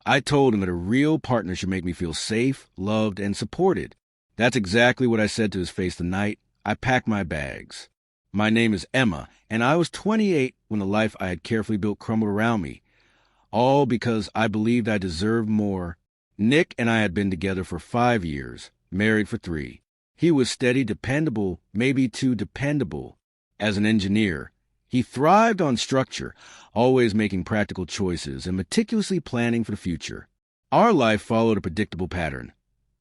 I told him that a real partner should make me feel safe, loved, and supported. That's exactly what I said to his face the night I packed my bags. My name is Emma, and I was 28 when the life I had carefully built crumbled around me. All because I believed I deserved more. Nick and I had been together for 5 years, married for 3. He was steady, dependable, maybe too dependable. As an engineer, he thrived on structure, always making practical choices and meticulously planning for the future. Our life followed a predictable pattern.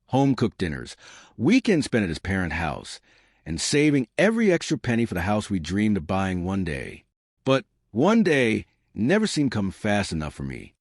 Home-cooked dinners, weekends spent at his parent house, and saving every extra penny for the house we dreamed of buying one day. But one day never seemed to come fast enough for me.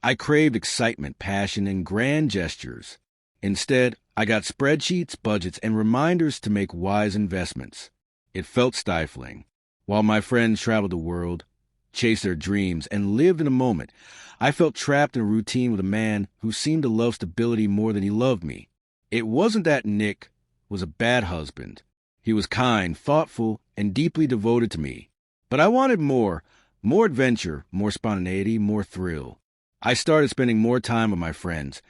I craved excitement, passion, and grand gestures. Instead, I got spreadsheets, budgets, and reminders to make wise investments. It felt stifling. While my friends traveled the world, chased their dreams, and lived in the moment, I felt trapped in a routine with a man who seemed to love stability more than he loved me. It wasn't that Nick was a bad husband. He was kind, thoughtful, and deeply devoted to me. But I wanted more adventure, more spontaneity, more thrill. I started spending more time with my friends,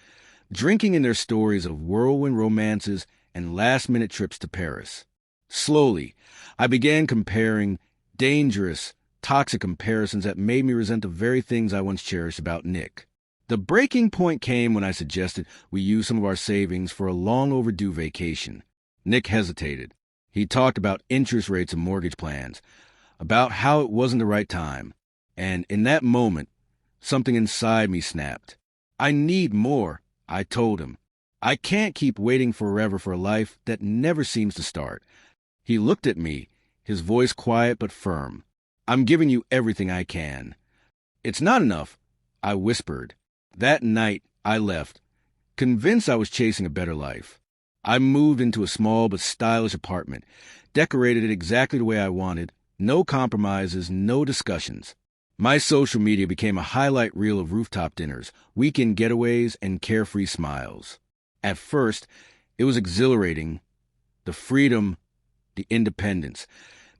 drinking in their stories of whirlwind romances and last-minute trips to Paris. Slowly, I began comparing dangerous, toxic comparisons that made me resent the very things I once cherished about Nick. The breaking point came when I suggested we use some of our savings for a long-overdue vacation. Nick hesitated. He talked about interest rates and mortgage plans, about how it wasn't the right time. And in that moment, something inside me snapped. I need more, I told him. I can't keep waiting forever for a life that never seems to start. He looked at me, his voice quiet but firm. I'm giving you everything I can. It's not enough, I whispered. That night, I left, convinced I was chasing a better life. I moved into a small but stylish apartment, decorated it exactly the way I wanted, no compromises, no discussions. My social media became a highlight reel of rooftop dinners, weekend getaways, and carefree smiles. At first, it was exhilarating. The freedom, the independence,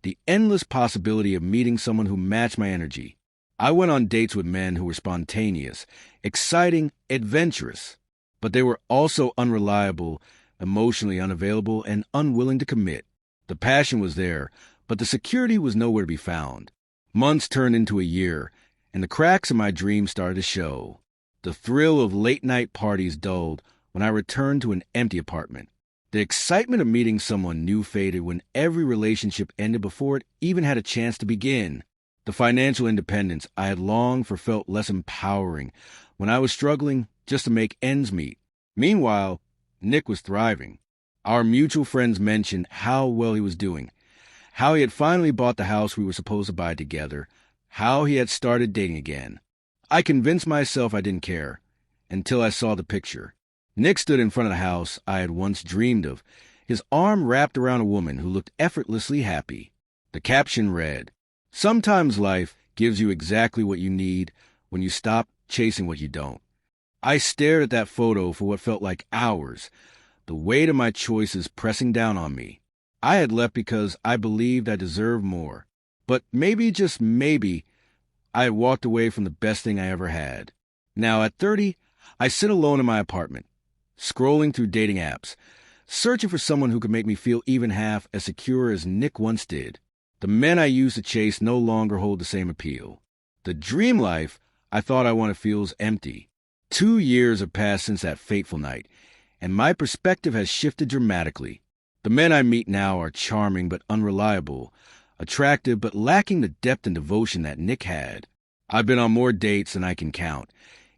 the endless possibility of meeting someone who matched my energy. I went on dates with men who were spontaneous, exciting, adventurous, but they were also unreliable, emotionally unavailable, and unwilling to commit. The passion was there, but the security was nowhere to be found. Months turned into a year, and the cracks in my dreams started to show. The thrill of late-night parties dulled when I returned to an empty apartment. The excitement of meeting someone new faded when every relationship ended before it even had a chance to begin. The financial independence I had longed for felt less empowering when I was struggling just to make ends meet. Meanwhile, Nick was thriving. Our mutual friends mentioned how well he was doing, how he had finally bought the house we were supposed to buy together, how he had started dating again. I convinced myself I didn't care, until I saw the picture. Nick stood in front of the house I had once dreamed of, his arm wrapped around a woman who looked effortlessly happy. The caption read, "Sometimes life gives you exactly what you need when you stop chasing what you don't." I stared at that photo for what felt like hours, the weight of my choices pressing down on me. I had left because I believed I deserved more. But maybe, just maybe, I had walked away from the best thing I ever had. Now, at 30, I sit alone in my apartment, scrolling through dating apps, searching for someone who could make me feel even half as secure as Nick once did. The men I used to chase no longer hold the same appeal. The dream life I thought I wanted feels empty. 2 years have passed since that fateful night, and my perspective has shifted dramatically. The men I meet now are charming but unreliable, attractive but lacking the depth and devotion that Nick had. I've been on more dates than I can count,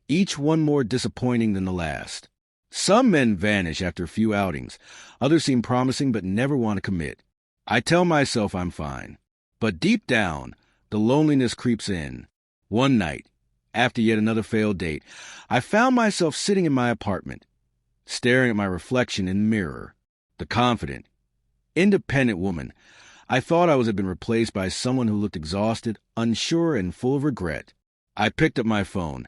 each one more disappointing than the last. Some men vanish after a few outings, others seem promising but never want to commit. I tell myself I'm fine, but deep down, the loneliness creeps in. One night, after yet another failed date, I found myself sitting in my apartment, staring at my reflection in the mirror. The confident, independent woman I thought had been replaced by someone who looked exhausted, unsure, and full of regret. I picked up my phone,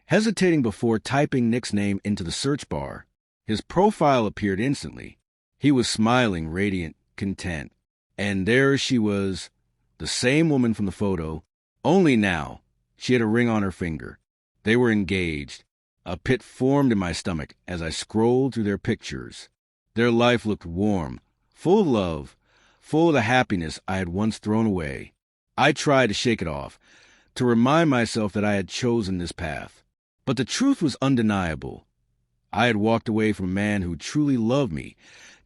hesitating before typing Nick's name into the search bar. His profile appeared instantly. He was smiling, radiant, content. And there she was, the same woman from the photo, only now she had a ring on her finger. They were engaged. A pit formed in my stomach as I scrolled through their pictures. Their life looked warm, full of love, full of the happiness I had once thrown away. I tried to shake it off, to remind myself that I had chosen this path. But the truth was undeniable. I had walked away from a man who truly loved me,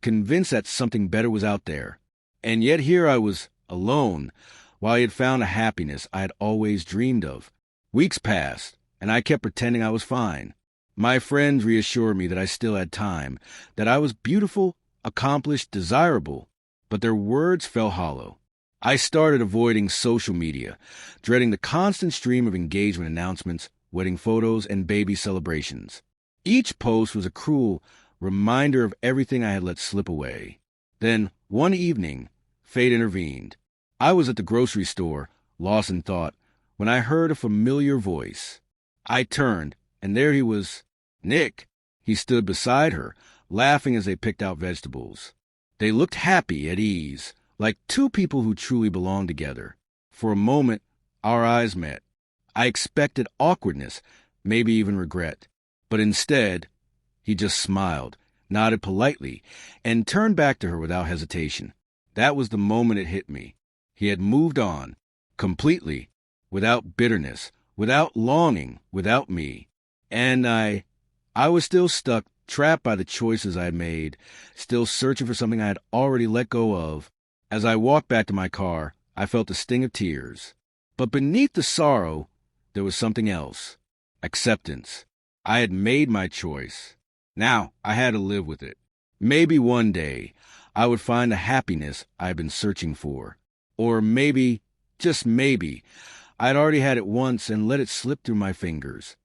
convinced that something better was out there. And yet here I was, alone, while he had found a happiness I had always dreamed of. Weeks passed, and I kept pretending I was fine. My friends reassured me that I still had time, that I was beautiful, accomplished, desirable, but their words fell hollow. I started avoiding social media, dreading the constant stream of engagement announcements, wedding photos, and baby celebrations. Each post was a cruel reminder of everything I had let slip away. Then, one evening, fate intervened. I was at the grocery store, lost in thought, when I heard a familiar voice. I turned, and there he was. Nick. He stood beside her, laughing as they picked out vegetables. They looked happy, at ease, like two people who truly belonged together. For a moment, our eyes met. I expected awkwardness, maybe even regret. But instead, he just smiled, nodded politely, and turned back to her without hesitation. That was the moment it hit me. He had moved on, completely, without bitterness, without longing, without me. And I was still stuck, trapped by the choices I had made, still searching for something I had already let go of. As I walked back to my car, I felt the sting of tears. But beneath the sorrow, there was something else. Acceptance. I had made my choice. Now I had to live with it. Maybe one day I would find the happiness I had been searching for. Or maybe, just maybe, I'd already had it once and let it slip through my fingers.